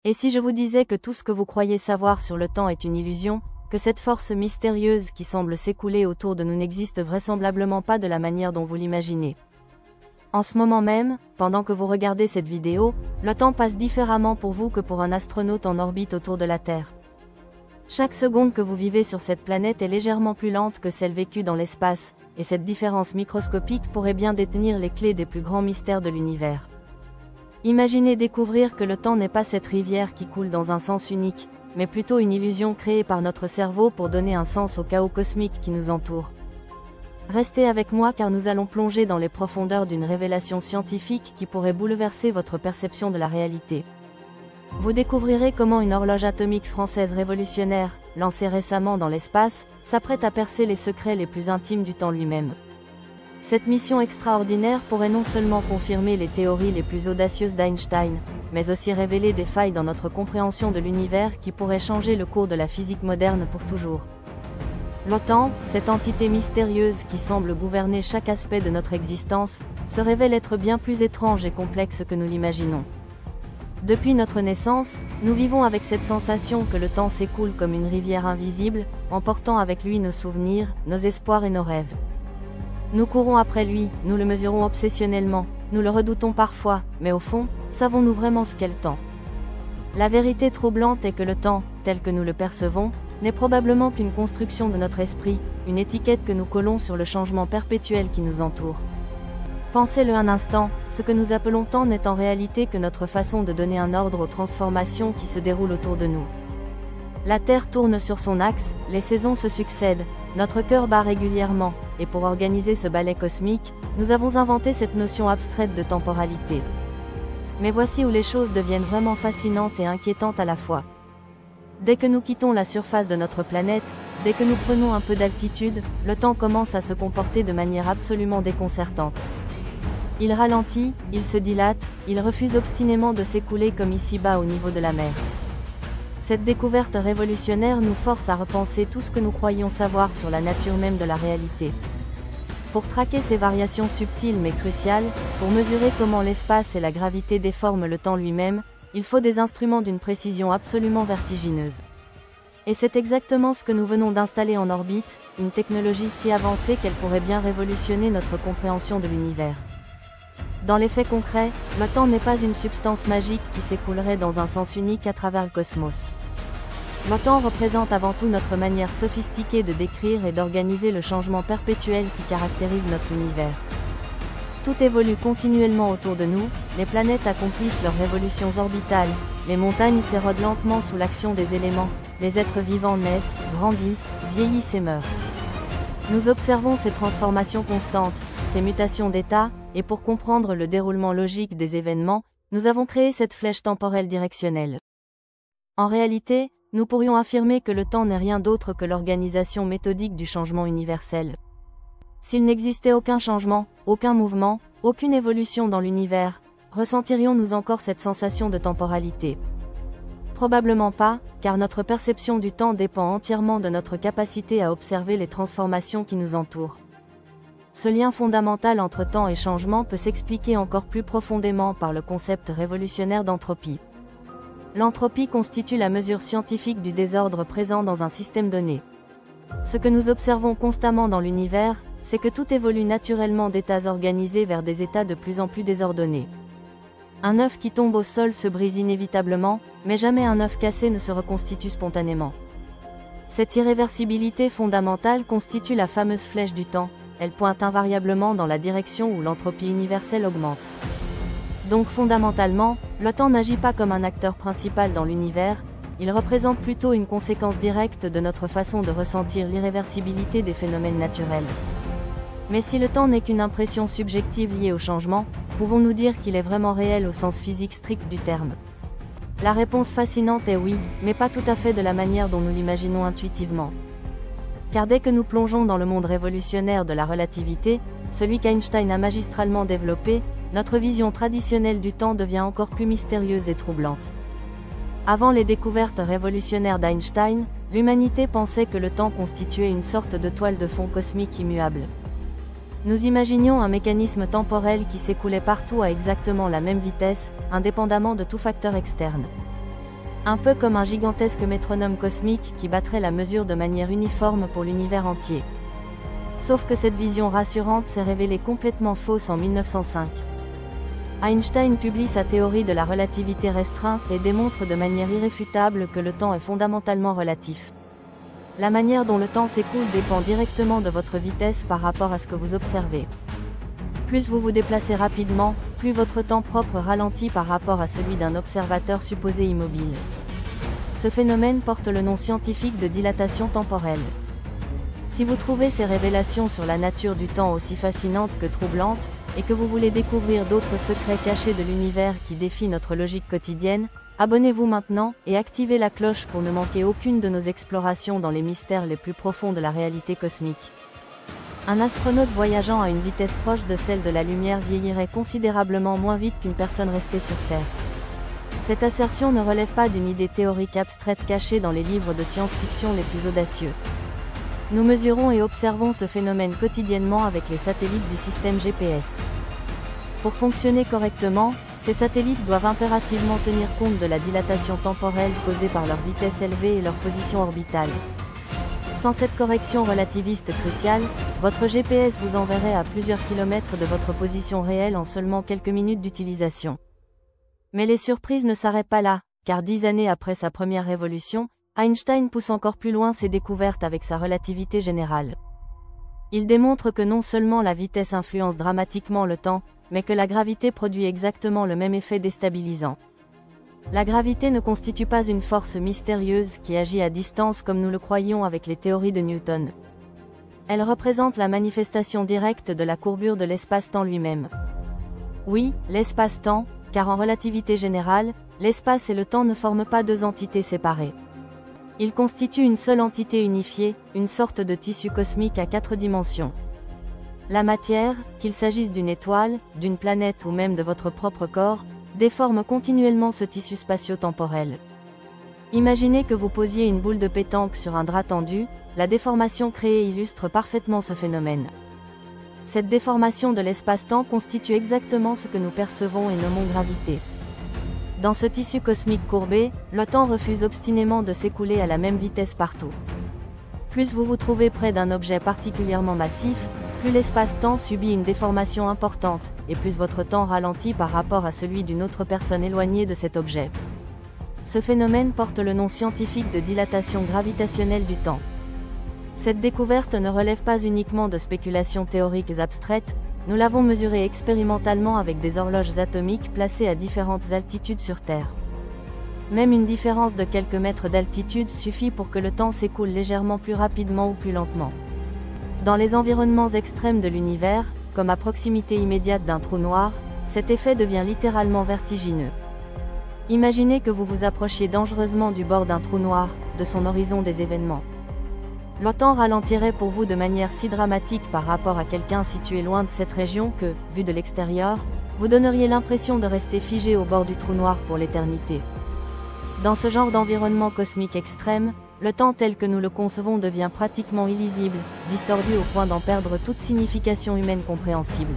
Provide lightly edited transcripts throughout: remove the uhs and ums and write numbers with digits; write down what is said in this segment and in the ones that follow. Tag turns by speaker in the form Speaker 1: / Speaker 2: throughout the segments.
Speaker 1: Et si je vous disais que tout ce que vous croyez savoir sur le temps est une illusion, que cette force mystérieuse qui semble s'écouler autour de nous n'existe vraisemblablement pas de la manière dont vous l'imaginez? En ce moment même, pendant que vous regardez cette vidéo, le temps passe différemment pour vous que pour un astronaute en orbite autour de la Terre. Chaque seconde que vous vivez sur cette planète est légèrement plus lente que celle vécue dans l'espace, et cette différence microscopique pourrait bien détenir les clés des plus grands mystères de l'univers. Imaginez découvrir que le temps n'est pas cette rivière qui coule dans un sens unique, mais plutôt une illusion créée par notre cerveau pour donner un sens au chaos cosmique qui nous entoure. Restez avec moi car nous allons plonger dans les profondeurs d'une révélation scientifique qui pourrait bouleverser votre perception de la réalité. Vous découvrirez comment une horloge atomique française révolutionnaire, lancée récemment dans l'espace, s'apprête à percer les secrets les plus intimes du temps lui-même. Cette mission extraordinaire pourrait non seulement confirmer les théories les plus audacieuses d'Einstein, mais aussi révéler des failles dans notre compréhension de l'univers qui pourraient changer le cours de la physique moderne pour toujours. Le temps, cette entité mystérieuse qui semble gouverner chaque aspect de notre existence, se révèle être bien plus étrange et complexe que nous l'imaginons. Depuis notre naissance, nous vivons avec cette sensation que le temps s'écoule comme une rivière invisible, emportant avec lui nos souvenirs, nos espoirs et nos rêves. Nous courons après lui, nous le mesurons obsessionnellement, nous le redoutons parfois, mais au fond, savons-nous vraiment ce qu'est le temps? La vérité troublante est que le temps, tel que nous le percevons, n'est probablement qu'une construction de notre esprit, une étiquette que nous collons sur le changement perpétuel qui nous entoure. Pensez-le un instant, ce que nous appelons temps n'est en réalité que notre façon de donner un ordre aux transformations qui se déroulent autour de nous. La Terre tourne sur son axe, les saisons se succèdent, notre cœur bat régulièrement, et pour organiser ce ballet cosmique, nous avons inventé cette notion abstraite de temporalité. Mais voici où les choses deviennent vraiment fascinantes et inquiétantes à la fois. Dès que nous quittons la surface de notre planète, dès que nous prenons un peu d'altitude, le temps commence à se comporter de manière absolument déconcertante. Il ralentit, il se dilate, il refuse obstinément de s'écouler comme ici-bas au niveau de la mer. Cette découverte révolutionnaire nous force à repenser tout ce que nous croyions savoir sur la nature même de la réalité. Pour traquer ces variations subtiles mais cruciales, pour mesurer comment l'espace et la gravité déforment le temps lui-même, il faut des instruments d'une précision absolument vertigineuse. Et c'est exactement ce que nous venons d'installer en orbite, une technologie si avancée qu'elle pourrait bien révolutionner notre compréhension de l'univers. Dans les faits concrets, le temps n'est pas une substance magique qui s'écoulerait dans un sens unique à travers le cosmos. Le temps représente avant tout notre manière sophistiquée de décrire et d'organiser le changement perpétuel qui caractérise notre univers. Tout évolue continuellement autour de nous, les planètes accomplissent leurs révolutions orbitales, les montagnes s'érodent lentement sous l'action des éléments, les êtres vivants naissent, grandissent, vieillissent et meurent. Nous observons ces transformations constantes, ces mutations d'état, et pour comprendre le déroulement logique des événements, nous avons créé cette flèche temporelle directionnelle. En réalité, nous pourrions affirmer que le temps n'est rien d'autre que l'organisation méthodique du changement universel. S'il n'existait aucun changement, aucun mouvement, aucune évolution dans l'univers, ressentirions-nous encore cette sensation de temporalité? Probablement pas, car notre perception du temps dépend entièrement de notre capacité à observer les transformations qui nous entourent. Ce lien fondamental entre temps et changement peut s'expliquer encore plus profondément par le concept révolutionnaire d'entropie. L'entropie constitue la mesure scientifique du désordre présent dans un système donné. Ce que nous observons constamment dans l'univers, c'est que tout évolue naturellement d'états organisés vers des états de plus en plus désordonnés. Un œuf qui tombe au sol se brise inévitablement, mais jamais un œuf cassé ne se reconstitue spontanément. Cette irréversibilité fondamentale constitue la fameuse flèche du temps, elle pointe invariablement dans la direction où l'entropie universelle augmente. Donc fondamentalement, le temps n'agit pas comme un acteur principal dans l'univers, il représente plutôt une conséquence directe de notre façon de ressentir l'irréversibilité des phénomènes naturels. Mais si le temps n'est qu'une impression subjective liée au changement, pouvons-nous dire qu'il est vraiment réel au sens physique strict du terme? La réponse fascinante est oui, mais pas tout à fait de la manière dont nous l'imaginons intuitivement. Car dès que nous plongeons dans le monde révolutionnaire de la relativité, celui qu'Einstein a magistralement développé, notre vision traditionnelle du temps devient encore plus mystérieuse et troublante. Avant les découvertes révolutionnaires d'Einstein, l'humanité pensait que le temps constituait une sorte de toile de fond cosmique immuable. Nous imaginions un mécanisme temporel qui s'écoulait partout à exactement la même vitesse, indépendamment de tout facteur externe. Un peu comme un gigantesque métronome cosmique qui battrait la mesure de manière uniforme pour l'univers entier. Sauf que cette vision rassurante s'est révélée complètement fausse en 1905. Einstein publie sa théorie de la relativité restreinte et démontre de manière irréfutable que le temps est fondamentalement relatif. La manière dont le temps s'écoule dépend directement de votre vitesse par rapport à ce que vous observez. Plus vous vous déplacez rapidement, plus votre temps propre ralentit par rapport à celui d'un observateur supposé immobile. Ce phénomène porte le nom scientifique de dilatation temporelle. Si vous trouvez ces révélations sur la nature du temps aussi fascinantes que troublantes, et que vous voulez découvrir d'autres secrets cachés de l'univers qui défient notre logique quotidienne, abonnez-vous maintenant, et activez la cloche pour ne manquer aucune de nos explorations dans les mystères les plus profonds de la réalité cosmique. Un astronaute voyageant à une vitesse proche de celle de la lumière vieillirait considérablement moins vite qu'une personne restée sur Terre. Cette assertion ne relève pas d'une idée théorique abstraite cachée dans les livres de science-fiction les plus audacieux. Nous mesurons et observons ce phénomène quotidiennement avec les satellites du système GPS. Pour fonctionner correctement, ces satellites doivent impérativement tenir compte de la dilatation temporelle causée par leur vitesse élevée et leur position orbitale. Sans cette correction relativiste cruciale, votre GPS vous enverrait à plusieurs kilomètres de votre position réelle en seulement quelques minutes d'utilisation. Mais les surprises ne s'arrêtent pas là, car 10 années après sa première révolution, Einstein pousse encore plus loin ses découvertes avec sa relativité générale. Il démontre que non seulement la vitesse influence dramatiquement le temps, mais que la gravité produit exactement le même effet déstabilisant. La gravité ne constitue pas une force mystérieuse qui agit à distance comme nous le croyions avec les théories de Newton. Elle représente la manifestation directe de la courbure de l'espace-temps lui-même. Oui, l'espace-temps, car en relativité générale, l'espace et le temps ne forment pas deux entités séparées. Ils constituent une seule entité unifiée, une sorte de tissu cosmique à 4 dimensions. La matière, qu'il s'agisse d'une étoile, d'une planète ou même de votre propre corps, déforme continuellement ce tissu spatio-temporel. Imaginez que vous posiez une boule de pétanque sur un drap tendu, la déformation créée illustre parfaitement ce phénomène. Cette déformation de l'espace-temps constitue exactement ce que nous percevons et nommons gravité. Dans ce tissu cosmique courbé, le temps refuse obstinément de s'écouler à la même vitesse partout. Plus vous vous trouvez près d'un objet particulièrement massif, plus l'espace-temps subit une déformation importante, et plus votre temps ralentit par rapport à celui d'une autre personne éloignée de cet objet. Ce phénomène porte le nom scientifique de dilatation gravitationnelle du temps. Cette découverte ne relève pas uniquement de spéculations théoriques abstraites, nous l'avons mesurée expérimentalement avec des horloges atomiques placées à différentes altitudes sur Terre. Même une différence de quelques mètres d'altitude suffit pour que le temps s'écoule légèrement plus rapidement ou plus lentement. Dans les environnements extrêmes de l'univers, comme à proximité immédiate d'un trou noir, cet effet devient littéralement vertigineux. Imaginez que vous vous approchiez dangereusement du bord d'un trou noir, de son horizon des événements. Le temps ralentirait pour vous de manière si dramatique par rapport à quelqu'un situé loin de cette région que, vu de l'extérieur, vous donneriez l'impression de rester figé au bord du trou noir pour l'éternité. Dans ce genre d'environnement cosmique extrême, le temps tel que nous le concevons devient pratiquement illisible, distordu au point d'en perdre toute signification humaine compréhensible.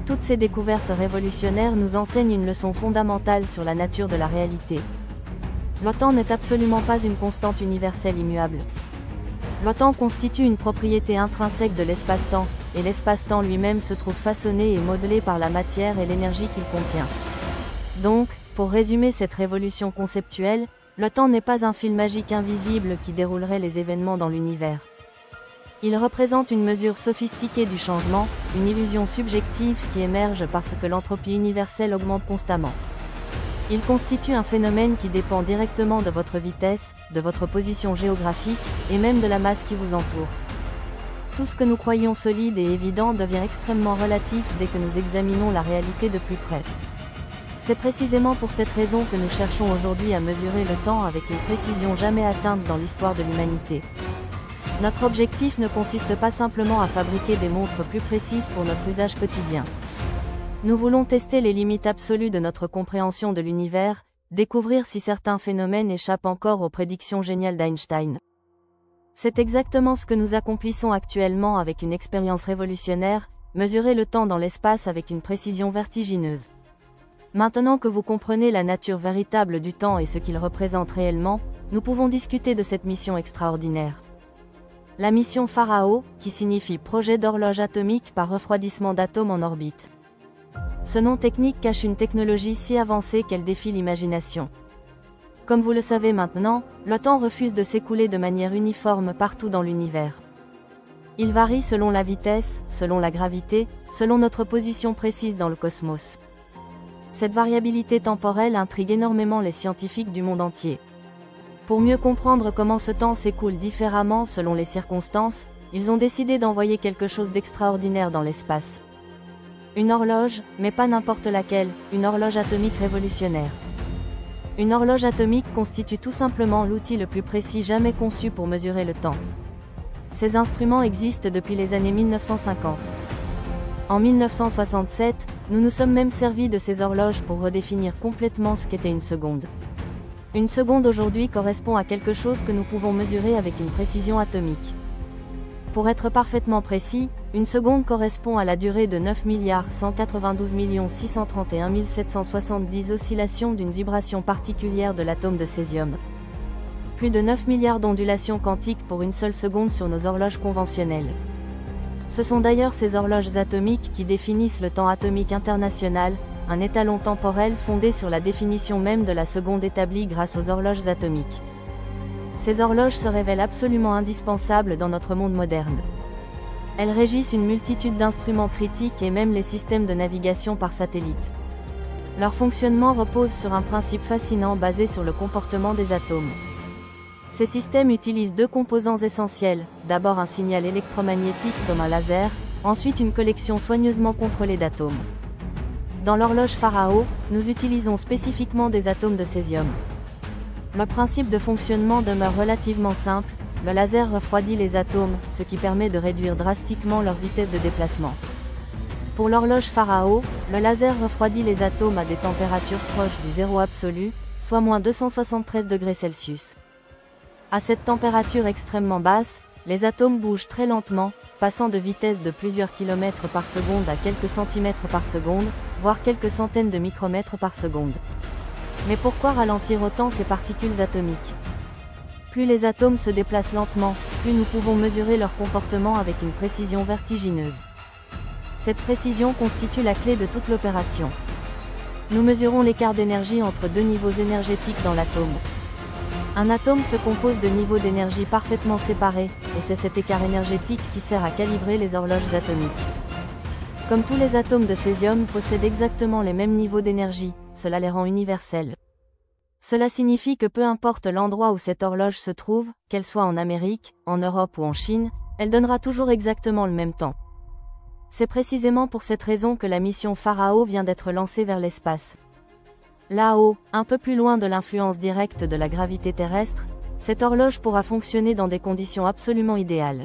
Speaker 1: Toutes ces découvertes révolutionnaires nous enseignent une leçon fondamentale sur la nature de la réalité. Le temps n'est absolument pas une constante universelle immuable. Le temps constitue une propriété intrinsèque de l'espace-temps, et l'espace-temps lui-même se trouve façonné et modelé par la matière et l'énergie qu'il contient. Donc, pour résumer cette révolution conceptuelle, le temps n'est pas un fil magique invisible qui déroulerait les événements dans l'univers. Il représente une mesure sophistiquée du changement, une illusion subjective qui émerge parce que l'entropie universelle augmente constamment. Il constitue un phénomène qui dépend directement de votre vitesse, de votre position géographique, et même de la masse qui vous entoure. Tout ce que nous croyons solide et évident devient extrêmement relatif dès que nous examinons la réalité de plus près. C'est précisément pour cette raison que nous cherchons aujourd'hui à mesurer le temps avec une précision jamais atteinte dans l'histoire de l'humanité. Notre objectif ne consiste pas simplement à fabriquer des montres plus précises pour notre usage quotidien. Nous voulons tester les limites absolues de notre compréhension de l'univers, découvrir si certains phénomènes échappent encore aux prédictions géniales d'Einstein. C'est exactement ce que nous accomplissons actuellement avec une expérience révolutionnaire, mesurer le temps dans l'espace avec une précision vertigineuse. Maintenant que vous comprenez la nature véritable du temps et ce qu'il représente réellement, nous pouvons discuter de cette mission extraordinaire. La mission Pharaoh, qui signifie projet d'horloge atomique par refroidissement d'atomes en orbite. Ce nom technique cache une technologie si avancée qu'elle défie l'imagination. Comme vous le savez maintenant, le temps refuse de s'écouler de manière uniforme partout dans l'univers. Il varie selon la vitesse, selon la gravité, selon notre position précise dans le cosmos. Cette variabilité temporelle intrigue énormément les scientifiques du monde entier. Pour mieux comprendre comment ce temps s'écoule différemment selon les circonstances, ils ont décidé d'envoyer quelque chose d'extraordinaire dans l'espace. Une horloge, mais pas n'importe laquelle, une horloge atomique révolutionnaire. Une horloge atomique constitue tout simplement l'outil le plus précis jamais conçu pour mesurer le temps. Ces instruments existent depuis les années 1950. En 1967, nous nous sommes même servis de ces horloges pour redéfinir complètement ce qu'était une seconde. Une seconde aujourd'hui correspond à quelque chose que nous pouvons mesurer avec une précision atomique. Pour être parfaitement précis, une seconde correspond à la durée de 9 192 631 770 oscillations d'une vibration particulière de l'atome de césium. Plus de 9 milliards d'ondulations quantiques pour une seule seconde sur nos horloges conventionnelles. Ce sont d'ailleurs ces horloges atomiques qui définissent le temps atomique international, un étalon temporel fondé sur la définition même de la seconde établie grâce aux horloges atomiques. Ces horloges se révèlent absolument indispensables dans notre monde moderne. Elles régissent une multitude d'instruments critiques et même les systèmes de navigation par satellite. Leur fonctionnement repose sur un principe fascinant basé sur le comportement des atomes. Ces systèmes utilisent deux composants essentiels, d'abord un signal électromagnétique comme un laser, ensuite une collection soigneusement contrôlée d'atomes. Dans l'horloge Pharaoh, nous utilisons spécifiquement des atomes de césium. Le principe de fonctionnement demeure relativement simple, le laser refroidit les atomes, ce qui permet de réduire drastiquement leur vitesse de déplacement. Pour l'horloge Pharaoh, le laser refroidit les atomes à des températures proches du zéro absolu, soit moins 273 degrés Celsius. À cette température extrêmement basse, les atomes bougent très lentement, passant de vitesse de plusieurs kilomètres par seconde à quelques centimètres par seconde, voire quelques centaines de micromètres par seconde. Mais pourquoi ralentir autant ces particules atomiques? Plus les atomes se déplacent lentement, plus nous pouvons mesurer leur comportement avec une précision vertigineuse. Cette précision constitue la clé de toute l'opération. Nous mesurons l'écart d'énergie entre deux niveaux énergétiques dans l'atome. Un atome se compose de niveaux d'énergie parfaitement séparés, et c'est cet écart énergétique qui sert à calibrer les horloges atomiques. Comme tous les atomes de césium possèdent exactement les mêmes niveaux d'énergie, cela les rend universels. Cela signifie que peu importe l'endroit où cette horloge se trouve, qu'elle soit en Amérique, en Europe ou en Chine, elle donnera toujours exactement le même temps. C'est précisément pour cette raison que la mission Pharaoh vient d'être lancée vers l'espace. Là-haut, un peu plus loin de l'influence directe de la gravité terrestre, cette horloge pourra fonctionner dans des conditions absolument idéales.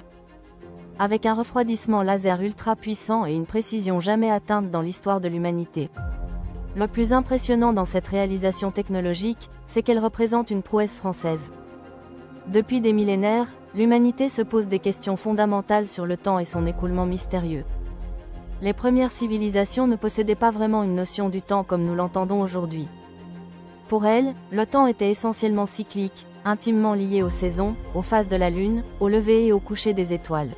Speaker 1: Avec un refroidissement laser ultra puissant et une précision jamais atteinte dans l'histoire de l'humanité. Le plus impressionnant dans cette réalisation technologique, c'est qu'elle représente une prouesse française. Depuis des millénaires, l'humanité se pose des questions fondamentales sur le temps et son écoulement mystérieux. Les premières civilisations ne possédaient pas vraiment une notion du temps comme nous l'entendons aujourd'hui. Pour elles, le temps était essentiellement cyclique, intimement lié aux saisons, aux phases de la Lune, au lever et au coucher des étoiles.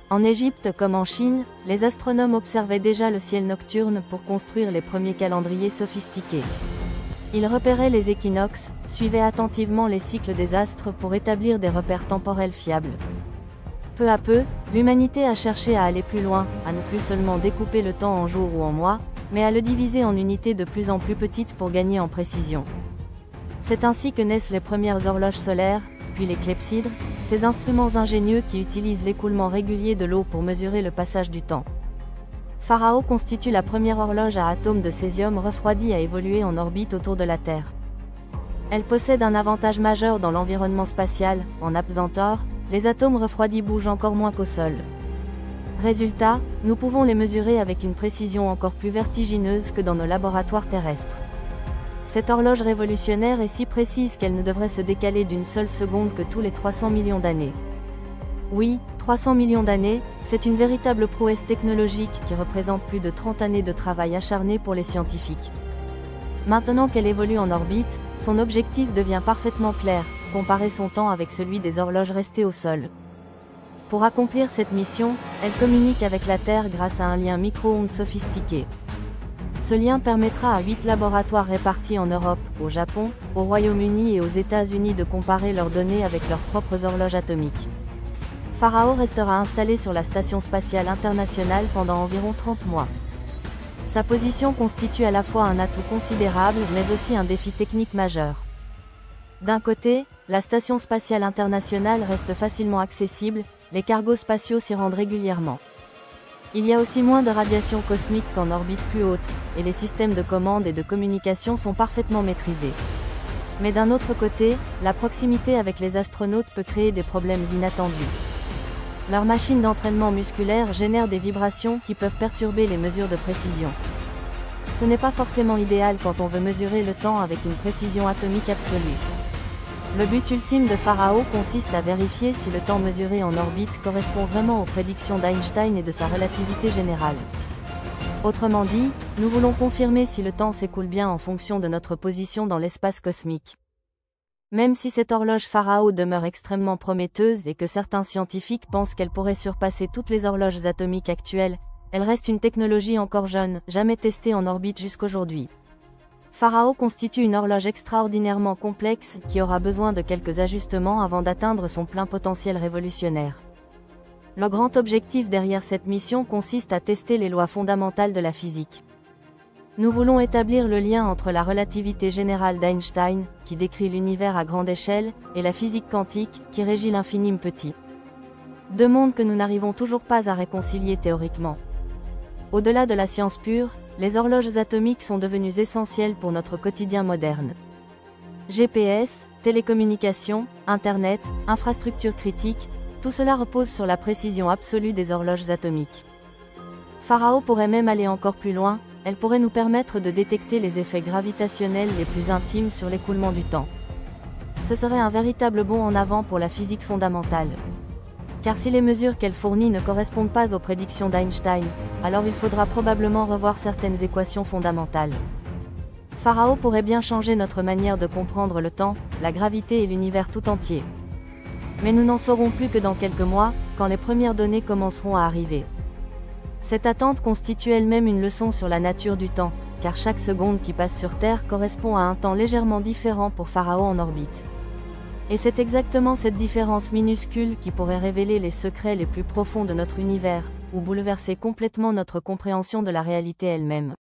Speaker 1: En Égypte comme en Chine, les astronomes observaient déjà le ciel nocturne pour construire les premiers calendriers sophistiqués. Ils repéraient les équinoxes, suivaient attentivement les cycles des astres pour établir des repères temporels fiables. Peu à peu, l'humanité a cherché à aller plus loin, à ne plus seulement découper le temps en jours ou en mois, mais à le diviser en unités de plus en plus petites pour gagner en précision. C'est ainsi que naissent les premières horloges solaires, puis les clepsydres, ces instruments ingénieux qui utilisent l'écoulement régulier de l'eau pour mesurer le passage du temps. Pharaoh constitue la première horloge à atomes de césium refroidi à évoluer en orbite autour de la Terre. Elle possède un avantage majeur dans l'environnement spatial, en apesanteur, les atomes refroidis bougent encore moins qu'au sol. Résultat, nous pouvons les mesurer avec une précision encore plus vertigineuse que dans nos laboratoires terrestres. Cette horloge révolutionnaire est si précise qu'elle ne devrait se décaler d'une seule seconde que tous les 300 millions d'années. Oui, 300 millions d'années, c'est une véritable prouesse technologique qui représente plus de 30 années de travail acharné pour les scientifiques. Maintenant qu'elle évolue en orbite, son objectif devient parfaitement clair, comparer son temps avec celui des horloges restées au sol. Pour accomplir cette mission, elle communique avec la Terre grâce à un lien micro-ondes sophistiqué. Ce lien permettra à 8 laboratoires répartis en Europe, au Japon, au Royaume-Uni et aux États-Unis de comparer leurs données avec leurs propres horloges atomiques. Pharao restera installé sur la Station spatiale internationale pendant environ 30 mois. Sa position constitue à la fois un atout considérable mais aussi un défi technique majeur. D'un côté, la Station spatiale internationale reste facilement accessible, les cargos spatiaux s'y rendent régulièrement. Il y a aussi moins de radiation cosmique qu'en orbite plus haute, et les systèmes de commande et de communication sont parfaitement maîtrisés. Mais d'un autre côté, la proximité avec les astronautes peut créer des problèmes inattendus. Leurs machines d'entraînement musculaire génèrent des vibrations qui peuvent perturber les mesures de précision. Ce n'est pas forcément idéal quand on veut mesurer le temps avec une précision atomique absolue. Le but ultime de Pharao consiste à vérifier si le temps mesuré en orbite correspond vraiment aux prédictions d'Einstein et de sa relativité générale. Autrement dit, nous voulons confirmer si le temps s'écoule bien en fonction de notre position dans l'espace cosmique. Même si cette horloge Pharao demeure extrêmement prometteuse et que certains scientifiques pensent qu'elle pourrait surpasser toutes les horloges atomiques actuelles, elle reste une technologie encore jeune, jamais testée en orbite jusqu'aujourd'hui. Pharao constitue une horloge extraordinairement complexe qui aura besoin de quelques ajustements avant d'atteindre son plein potentiel révolutionnaire. Le grand objectif derrière cette mission consiste à tester les lois fondamentales de la physique. Nous voulons établir le lien entre la relativité générale d'Einstein, qui décrit l'univers à grande échelle, et la physique quantique, qui régit l'infini petit. Deux mondes que nous n'arrivons toujours pas à réconcilier théoriquement. Au-delà de la science pure, les horloges atomiques sont devenues essentielles pour notre quotidien moderne. GPS, télécommunications, Internet, infrastructures critiques, tout cela repose sur la précision absolue des horloges atomiques. Pharao pourrait même aller encore plus loin, elle pourrait nous permettre de détecter les effets gravitationnels les plus intimes sur l'écoulement du temps. Ce serait un véritable bond en avant pour la physique fondamentale. Car si les mesures qu'elle fournit ne correspondent pas aux prédictions d'Einstein, alors il faudra probablement revoir certaines équations fondamentales. Pharao pourrait bien changer notre manière de comprendre le temps, la gravité et l'univers tout entier. Mais nous n'en saurons plus que dans quelques mois, quand les premières données commenceront à arriver. Cette attente constitue elle-même une leçon sur la nature du temps, car chaque seconde qui passe sur Terre correspond à un temps légèrement différent pour Pharao en orbite. Et c'est exactement cette différence minuscule qui pourrait révéler les secrets les plus profonds de notre univers, ou bouleverser complètement notre compréhension de la réalité elle-même.